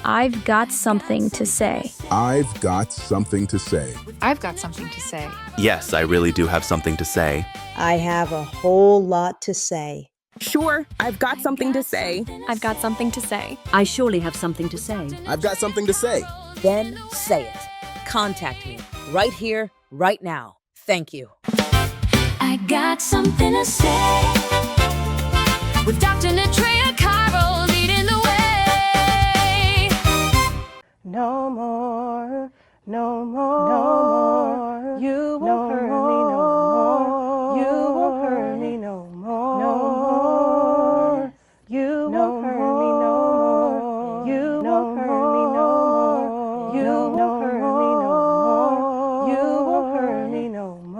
I've got something to say. I've got something to say. I've got something to say. Yes, I really do have something to say. I have a whole lot to say. Sure, I've got something to say. I've got something to say. I surely have something to say. I've got something to say. Then say it. Contact me right here, right now. Thank you. I got something to say. With Dr. Netreia Cairo leading the way. No more, no more, no more. You won't hurt me no more. You won't hurt me no more. No more. You won't hurt me no more. You won't hurt me no more. You won't hurt me no more. You won't hurt me no more.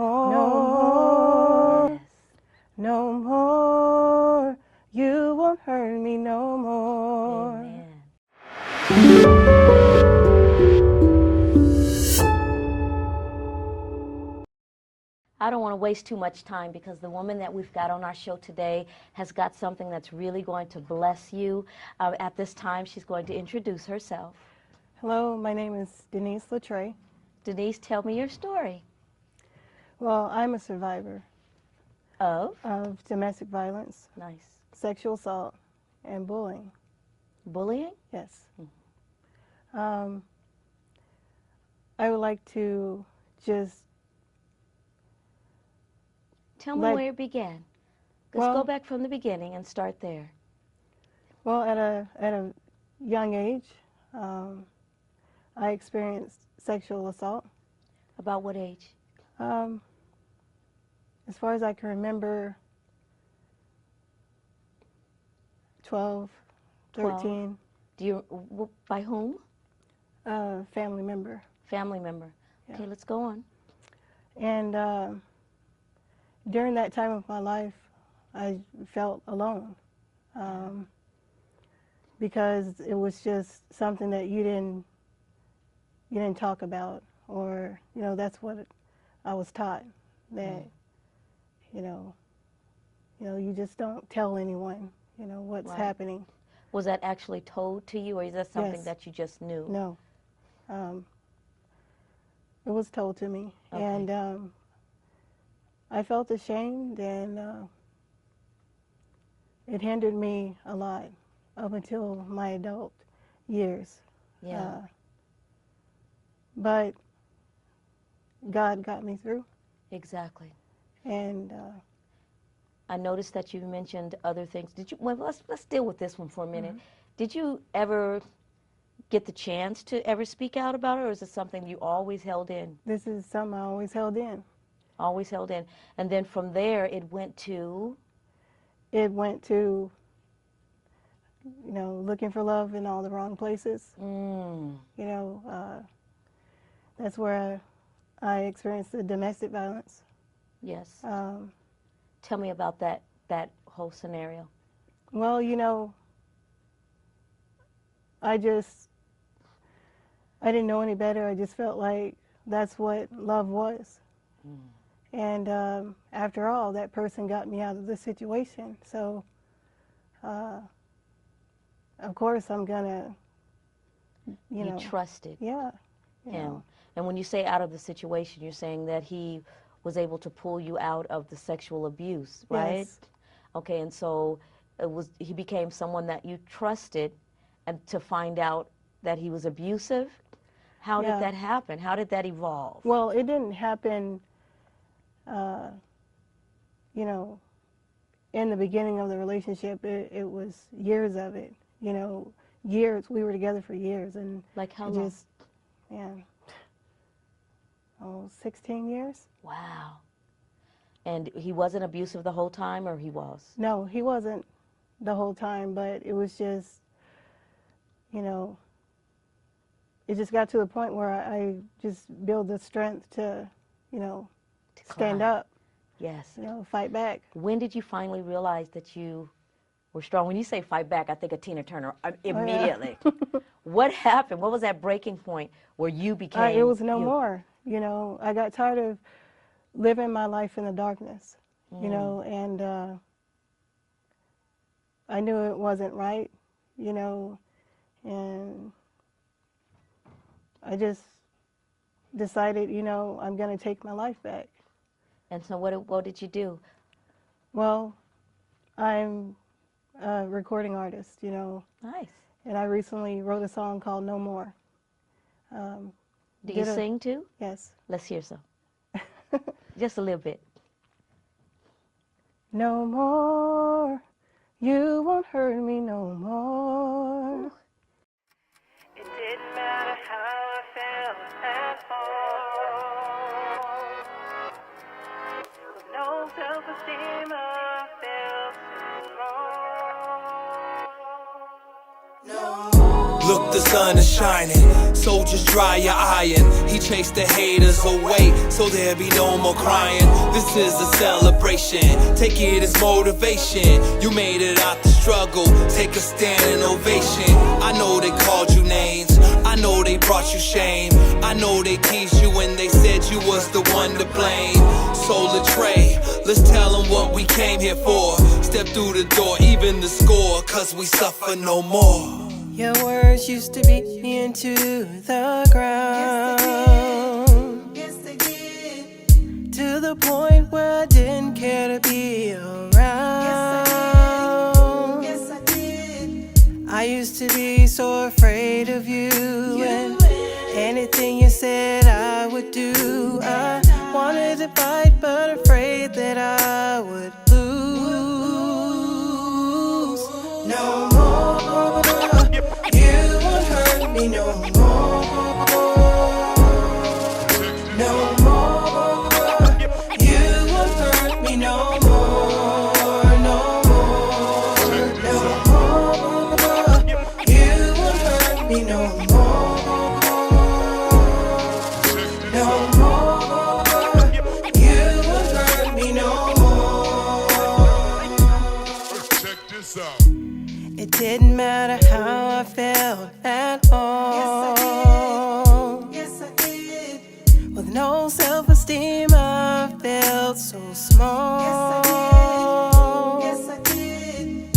No more. You won't hurt me no more. Amen. I don't want to waste too much time because the woman that we've got on our show today has got something that's really going to bless you. At this time, she's going to introduce herself. Hello, my name is Denise Latray. Denise, tell me your story. Well, I'm a survivor of domestic violence, nice, sexual assault, and bullying. Bullying? Yes. I would like to just tell me where it began. Let's go back from the beginning and start there. Well, at a young age, I experienced sexual assault. About what age? As far as I can remember, 12, 13. Do you, by whom? Family member. Family member. Yeah. Okay, let's go on. And during that time of my life, I felt alone because it was just something that you didn't talk about, or that's what I was taught, that you just don't tell anyone what's happening. Was that actually told to you, or is that something Yes. that you just knew? No, it was told to me, okay. And I felt ashamed, and it hindered me a lot up until my adult years. Yeah. But God got me through. Exactly. And I noticed that you mentioned other things. Did you? Well, let's deal with this one for a minute. Mm-hmm. Did you ever get the chance to ever speak out about it, or is it something you always held in? This is something I always held in. Always held in. And then from there, it went to? It went to, looking for love in all the wrong places. That's where I experienced the domestic violence. Yes. Tell me about that whole scenario. Well, I didn't know any better. I just felt like that's what love was. And after all, that person got me out of the situation. So, of course, I'm gonna, You trusted. Yeah. Him. And when you say out of the situation, you're saying that he was able to pull you out of the sexual abuse, right? Yes. Okay, and so he became someone that you trusted, and to find out that he was abusive. How did that happen? How did that evolve? Well, it didn't happen, in the beginning of the relationship. It was years of it, years. We were together for years. And like how long? 16 years. Wow. And he wasn't abusive the whole time, or he was? No, he wasn't the whole time, but it was just, it just got to the point where I just built the strength to, stand up. Yes. Fight back. When did you finally realize that you were strong? When you say fight back, I think of Tina Turner immediately. Oh, yeah. What happened? What was that breaking point where you became? It was no more. I got tired of living my life in the darkness. you know, and I knew it wasn't right, you know, and I just decided, you know, I'm going to take my life back. And so what did you do? Well, I'm a recording artist, you know. Nice. And I recently wrote a song called No More. Do you sing too? Yes. Let's hear some. Just a little bit. No more, you won't hurt me no more. It didn't matter how I felt at all. With no self-esteem, I felt so wrong. No more. Look, the sun is shining, so just dry your eyeing. He chased the haters away, so there be no more crying. This is a celebration, take it as motivation. You made it out the struggle, take a standing ovation. I know they called you names, I know they brought you shame. I know they teased you when they said you was the one to blame. So Latray, let's tell them what we came here for. Step through the door, even the score, cause we suffer no more. Your words used to beat me into the ground. Yes, they did. To the point where I didn't care to be around. Yes, I did. I used to be so afraid of you and anything you said I would do. I wanted to fight, but afraid that I would lose. No more. You won't hurt me no more. No more. You won't hurt me no more. No more. No more. You won't hurt me no more. No more. You won't hurt me no more. Check this out. It didn't matter how I felt at all. Yes, I did. With no self-esteem, I felt so small. Yes, I did.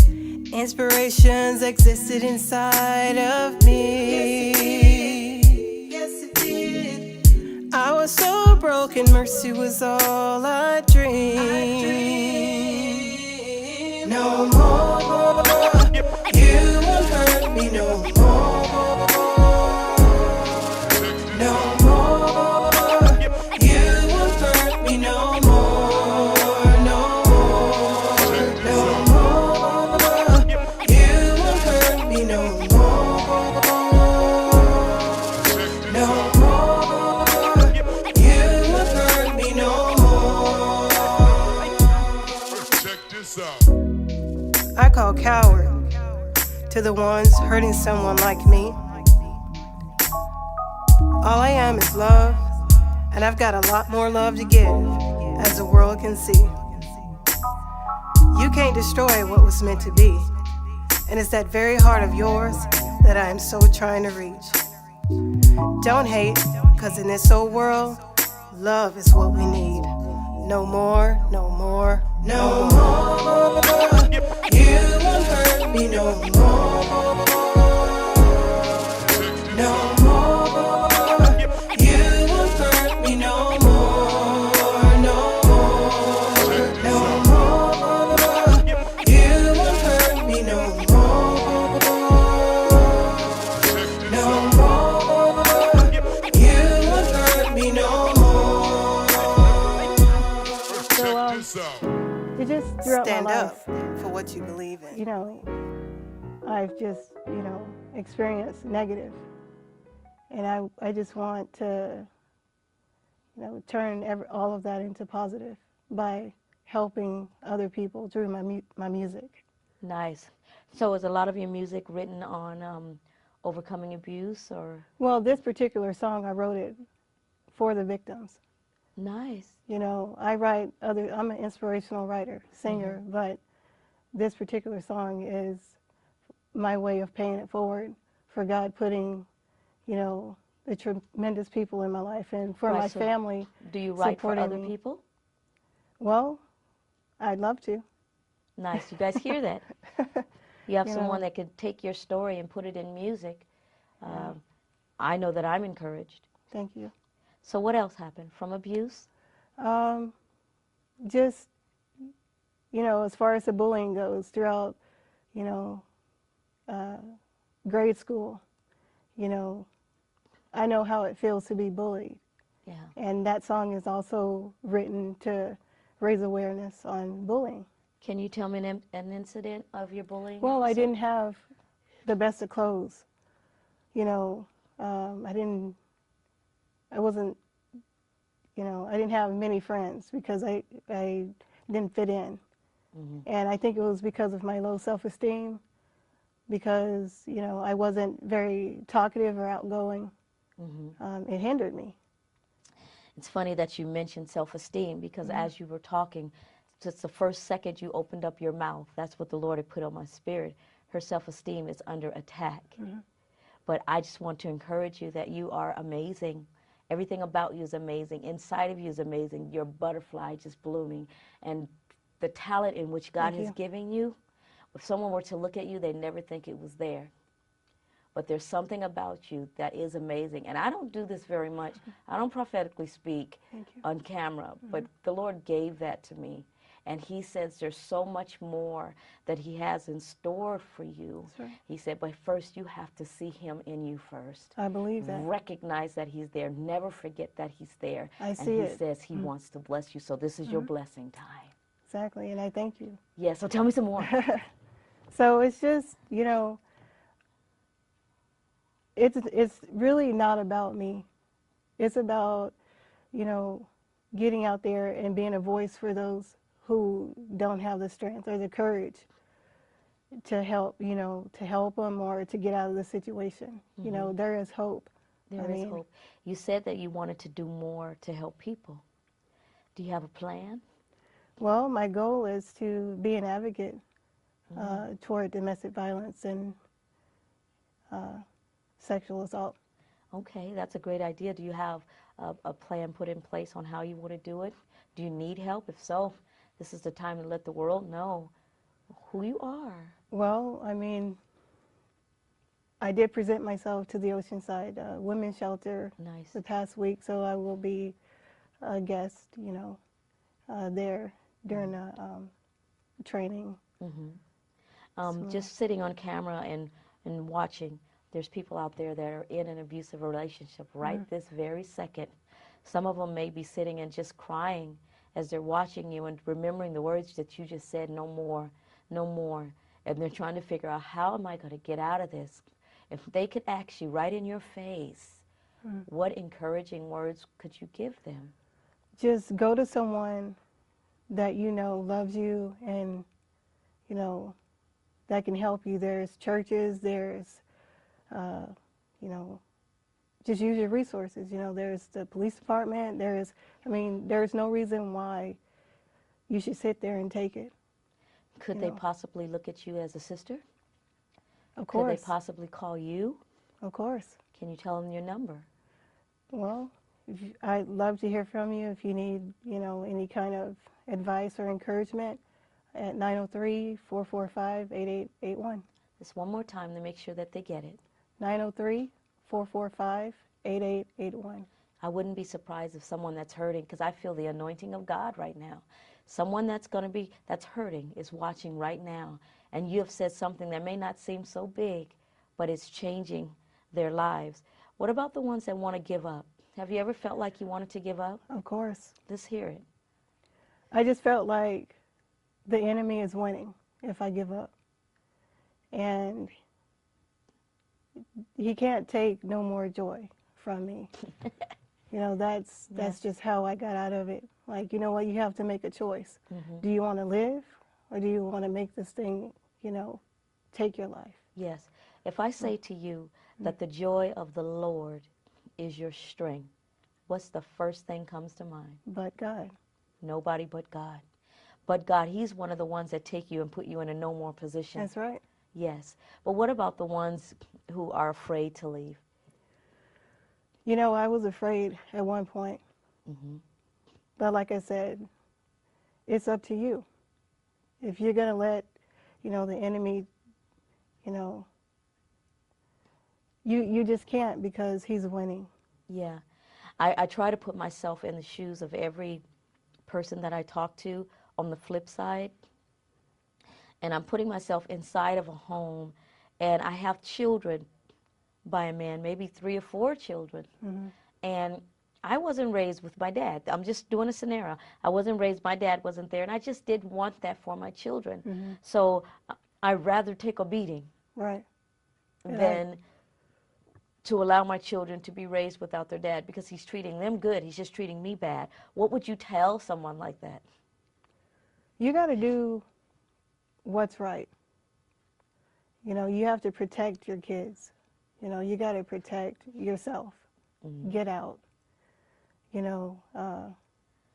Inspirations existed inside of me. Yes, it did. I was so broken, mercy was all I dreamed. No more. You won't hurt me no more. No more. You won't hurt me no more. No more. No more. You won't hurt me no more. No more. You won't hurt me no more. Check this out. I call coward to the ones hurting someone like me. All I am is love, and I've got a lot more love to give, as the world can see. You can't destroy what was meant to be, and it's that very heart of yours that I am so trying to reach. Don't hate, cause in this old world, love is what we need. No more, no more, no more. You won't hurt me no more. No more. You won't hurt me no more. No more. No more. You won't hurt me no more. No more. You won't hurt me no more. So, it just throughout my life, for what you believe in. You know, I've just, you know, experienced negative. And I just want to, you know, turn all of that into positive by helping other people through my music. Nice. So is a lot of your music written on overcoming abuse, or? Well, this particular song, I wrote it for the victims. Nice. You know, I'm an inspirational writer, singer, but this particular song is my way of paying it forward for God putting, you know, the tremendous people in my life and for my family. Do you write for other people? Well, I'd love to. Nice. You guys hear that? You have You someone know. that could take your story and put it in music. Yeah. I know that I'm encouraged. Thank you. So what else happened? From abuse? Just, you know, as far as the bullying goes, throughout, you know, grade school, you know, I know how it feels to be bullied. Yeah. And that song is also written to raise awareness on bullying. Can you tell me an incident of your bullying Well, I episode? didn't have the best of clothes. You know, I wasn't, you know, I didn't have many friends because I didn't fit in. Mm-hmm. And I think it was because of my low self-esteem, because, you know, I wasn't very talkative or outgoing. Mm-hmm. It hindered me. It's funny that you mentioned self-esteem because as you were talking, just the first second you opened up your mouth, that's what the Lord had put on my spirit. Her self-esteem is under attack. But I just want to encourage you that you are amazing. Everything about you is amazing. Inside of you is amazing. You're a butterfly just blooming. And the talent in which God has given you, if someone were to look at you, they'd never think it was there. But there's something about you that is amazing. And I don't do this very much. I don't prophetically speak on camera, but the Lord gave that to me. And he says there's so much more that he has in store for you. That's right. He said, but first you have to see him in you first. I believe that. Recognize that he's there. Never forget that he's there. I and see he it. says he wants to bless you. So this is your blessing time. Exactly, and I thank you. Yeah, so tell me some more. So it's just, you know, it's really not about me. It's about, you know, getting out there and being a voice for those who don't have the strength or the courage to help, you know, to help them or to get out of the situation. You know, there is hope. There is hope. You said that you wanted to do more to help people. Do you have a plan? Well, my goal is to be an advocate toward domestic violence and sexual assault. Okay, that's a great idea. Do you have a plan put in place on how you want to do it? Do you need help? If so, this is the time to let the world know who you are. Well, I mean, I did present myself to the Oceanside Women's Shelter the past week, so I will be a guest, you know, there during a training. Just sitting on camera and watching, there's people out there that are in an abusive relationship right this very second. Some of them may be sitting and just crying as they're watching you and remembering the words that you just said, no more, no more. And they're trying to figure out, how am I going to get out of this? If they could ask you right in your face, what encouraging words could you give them? Just go to someone that you know loves you and, you know, that can help you. There's churches, there's, you know, just use your resources. You know, there's the police department, there's no reason why you should sit there and take it. Could they possibly look at you as a sister? Of course. Could they possibly call you? Of course. Can you tell them your number? Well, I'd love to hear from you if you need, you know, any kind of advice or encouragement at 903-445-8881. Just one more time to make sure that they get it. 903-445-8881. I wouldn't be surprised if someone that's hurting, because I feel the anointing of God right now. Someone that's hurting is watching right now, and you have said something that may not seem so big, but it's changing their lives. What about the ones that want to give up? Have you ever felt like you wanted to give up? Of course. Let's hear it. I just felt like the enemy is winning if I give up. And he can't take no more joy from me. You know, that's just how I got out of it. Like, you know what, you have to make a choice. Do you want to live, or do you want to make this thing, you know, take your life? Yes. If I say to you that the joy of the Lord is your strength, what's the first thing comes to mind? But God. Nobody but God. But God, he's one of the ones that take you and put you in a no more position. That's right. Yes. But what about the ones who are afraid to leave? You know, I was afraid at one point. But like I said, it's up to you. If you're going to let, the enemy, you just can't, because he's winning. Yeah. I try to put myself in the shoes of every person that I talk to on the flip side. And I'm putting myself inside of a home, and I have children by a man, maybe 3 or 4 children. Mm-hmm. And I wasn't raised with my dad. I'm just doing a scenario. I wasn't raised, my dad wasn't there, and I just didn't want that for my children. Mm-hmm. So I'd rather take a beating Right. than to allow my children to be raised without their dad, because he's treating them good. He's just treating me bad. What would you tell someone like that? You got to do what's right. You have to protect your kids. You got to protect yourself. Mm-hmm. Get out.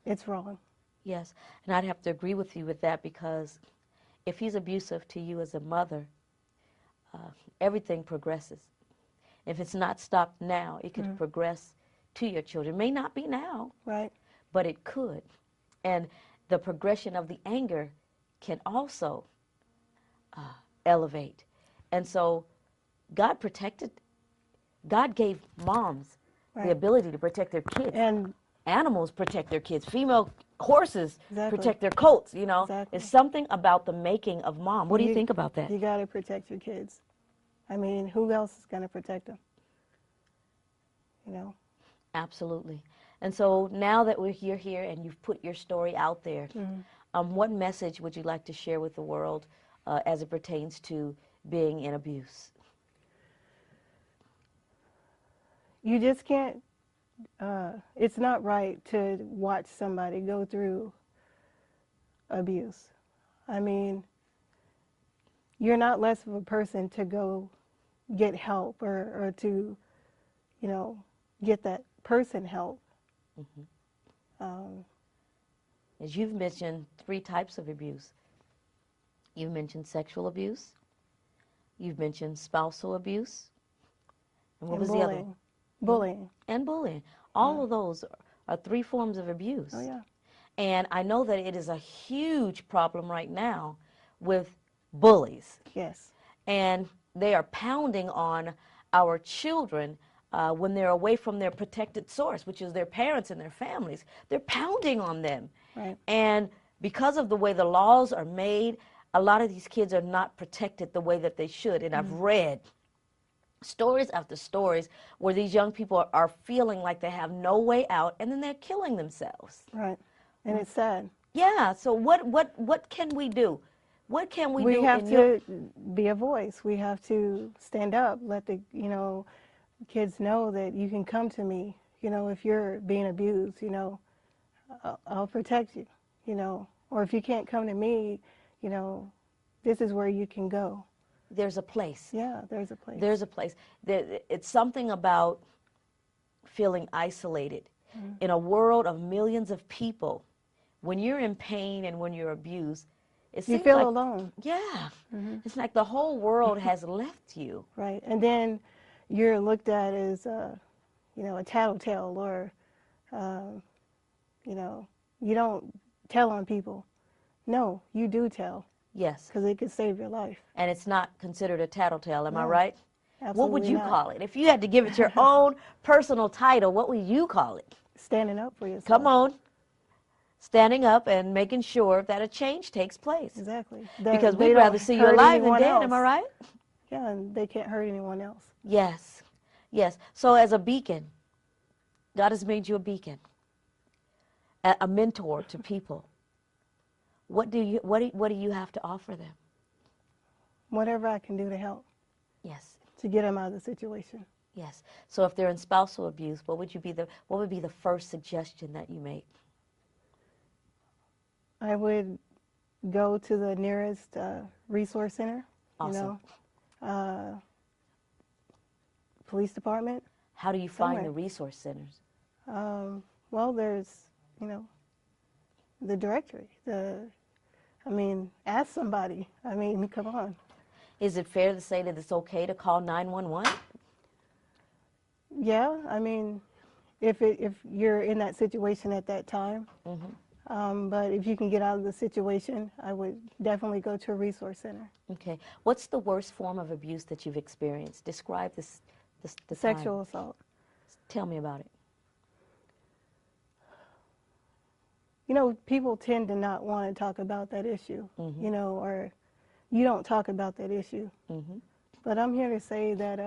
It's wrong. Yes, and I'd have to agree with you with that, because if he's abusive to you as a mother, everything progresses. If it's not stopped now, it could progress to your children. It may not be now, right, but it could. And the progression of the anger can also elevate. And so God gave moms the ability to protect their kids. And animals protect their kids. Female horses Exactly. protect their colts, Exactly. It's something about the making of mom. What do you think about that? You got to protect your kids. I mean, who else is going to protect them? Absolutely. And so now that you're here and you've put your story out there, what message would you like to share with the world as it pertains to being in abuse? You just can't, it's not right to watch somebody go through abuse. I mean, you're not less of a person to go get help or to, get that person help. As you've mentioned 3 types of abuse. You've mentioned sexual abuse. You've mentioned spousal abuse. And what was bullying. the other one? Bullying. And bullying. All of those are 3 forms of abuse. Oh, yeah. And I know that it is a huge problem right now with bullies. Yes. And they are pounding on our children when they're away from their protected source, which is their parents and their families. They're pounding on them. Right. And because of the way the laws are made, a lot of these kids are not protected the way that they should. And I've read stories after stories where these young people are feeling like they have no way out, and then they're killing themselves. Right. And it's sad. Yeah. So what can we do? What can we do? We have to be a voice. We have to stand up. Let the kids know that you can come to me. If you're being abused, I'll protect you. Or if you can't come to me, this is where you can go. There's a place. Yeah, there's a place. There's a place. It's something about feeling isolated in a world of millions of people. When you're in pain and when you're abused, it seems you feel like, alone. Yeah. It's like the whole world has left you. Right. And then you're looked at as, a tattletale, or, you don't tell on people. No, you do tell. Yes. Because it could save your life. And it's not considered a tattletale, am I No, right? Absolutely What would you not. call it? If you had to give it your own personal title, what would you call it? Standing up for yourself. Come on. Standing up and making sure that a change takes place. Exactly. Because we'd rather see you alive than dead, am I right? Yeah, and they can't hurt anyone else. Yes. Yes. So as a beacon, God has made you a beacon, a mentor to people. What do you have to offer them? Whatever I can do to help. Yes. To get them out of the situation. Yes. So if they're in spousal abuse, what would be the first suggestion that you make? I would go to the nearest resource center. Awesome. Police department. How do you find the resource centers? Well, there's, the directory. Ask somebody. Come on. Is it fair to say that it's okay to call 911? Yeah, if you're in that situation at that time, But if you can get out of the situation, I would definitely go to a resource center. Okay. What's the worst form of abuse that you've experienced? Describe the Sexual time. assault. Tell me about it. You know, people tend to not want to talk about that issue, you know, or you don't talk about that issue. But I'm here to say that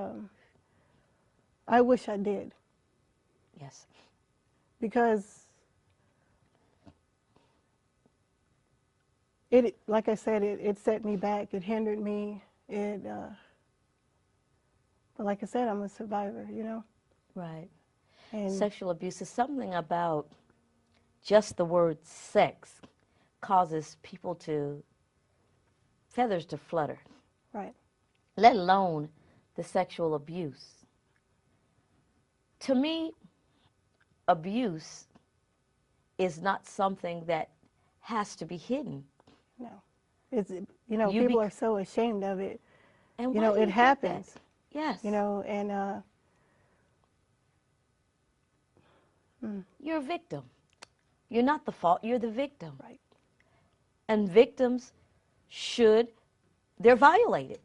I wish I did. Yes. Because it, like I said, it set me back. It hindered me. But like I said, I'm a survivor, you know. Right. And Sexual abuse is something about just the word sex causes people feathers to flutter. right. Let alone the sexual abuse. To me, abuse is not something that has to be hidden. No, it's, you know, You people are so ashamed of it. And You why know, do it think happens. that? Yes. You know, and You're a victim. You're not the fault, you're the victim. right. And victims they're violated.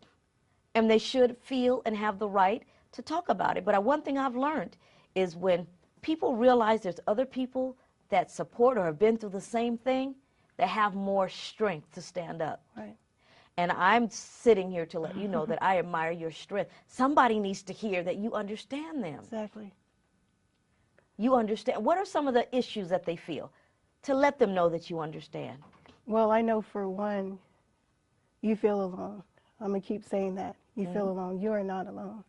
And they should feel and have the right to talk about it. But one thing I've learned is when people realize there's other people that support or have been through the same thing, they have more strength to stand up. Right. And I'm sitting here to let you know that I admire your strength. Somebody needs to hear that you understand them. Exactly. You understand. What are some of the issues that they feel? To let them know that you understand. Well, I know for one, you feel alone. I'm going to keep saying that. You feel alone. You are not alone.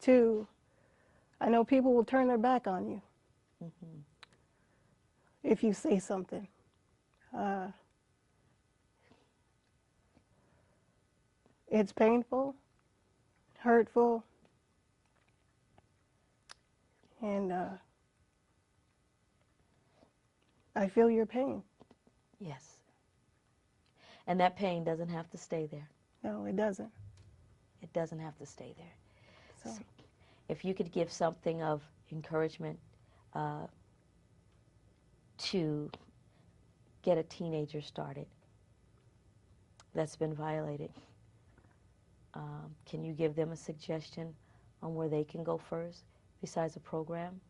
Two, I know people will turn their back on you if you say something. It's painful, hurtful, and I feel your pain. Yes. And that pain doesn't have to stay there. No, it doesn't. It doesn't have to stay there. So, If you could give something of encouragement to get a teenager started that's been violated, can you give them a suggestion on where they can go first besides a program?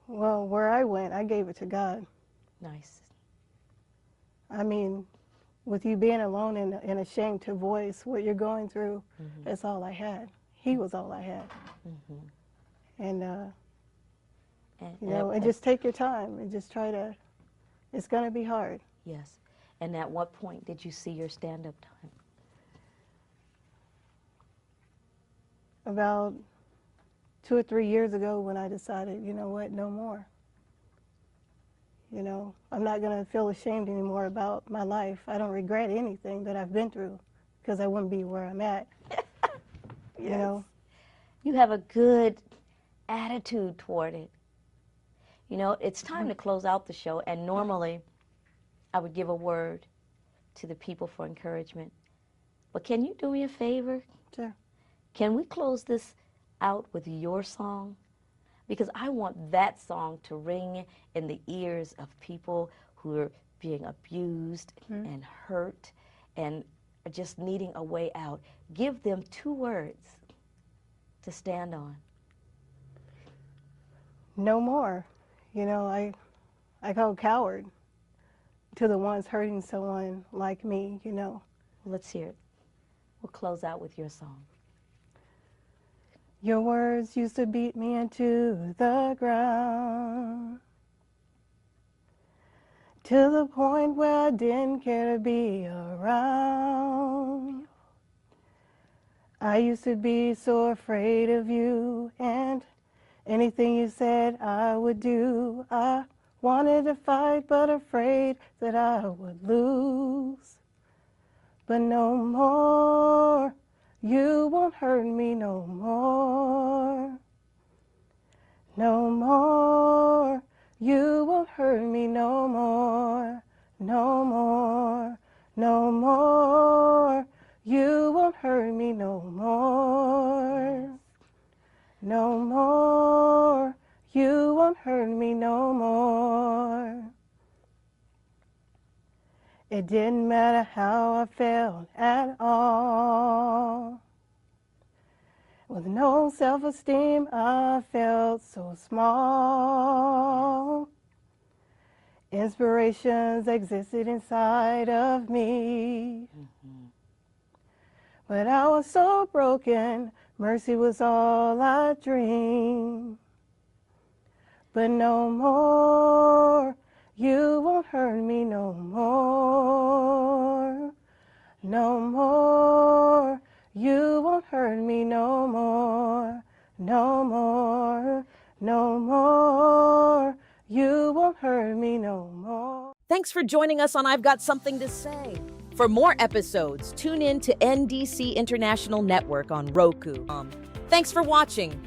well, where I went, I gave it to God. Nice. I mean, with you being alone and ashamed to voice what you're going through, that's all I had. He was all I had. And, you know, and just take your time and just try to, it's going to be hard. Yes. And at what point did you see your stand-up time? About 2 or 3 years ago when I decided, you know what, no more. You know, I'm not going to feel ashamed anymore about my life. I don't regret anything that I've been through because I wouldn't be where I'm at. You know? You have a good attitude toward it. You know, it's time to close out the show, and normally I would give a word to the people for encouragement. But can you do me a favor? Sure. Can we close this out with your song? Because I want that song to ring in the ears of people who are being abused and hurt and just needing a way out. Give them 2 words to stand on. No more. You know, I go coward to the ones hurting someone like me, you know. Let's hear it. We'll close out with your song. Your words used to beat me into the ground, to the point where I didn't care to be around. I used to be so afraid of you, and anything you said I would do. I wanted to fight, but afraid that I would lose. But no more. You won't hurt me no more. No more. You won't hurt me no more. No more. No more. You won't hurt me no more. No more. You won't hurt hurt me no more. It didn't matter how I felt at all. With no self-esteem, I felt so small. Inspirations existed inside of me. But I was so broken, mercy was all I dreamed. But no more, you won't hurt me no more. No more, you won't hurt me no more. No more, no more, you won't hurt me no more. Thanks for joining us on I've Got Something to Say. For more episodes, tune in to NDC International Network on Roku. Thanks for watching.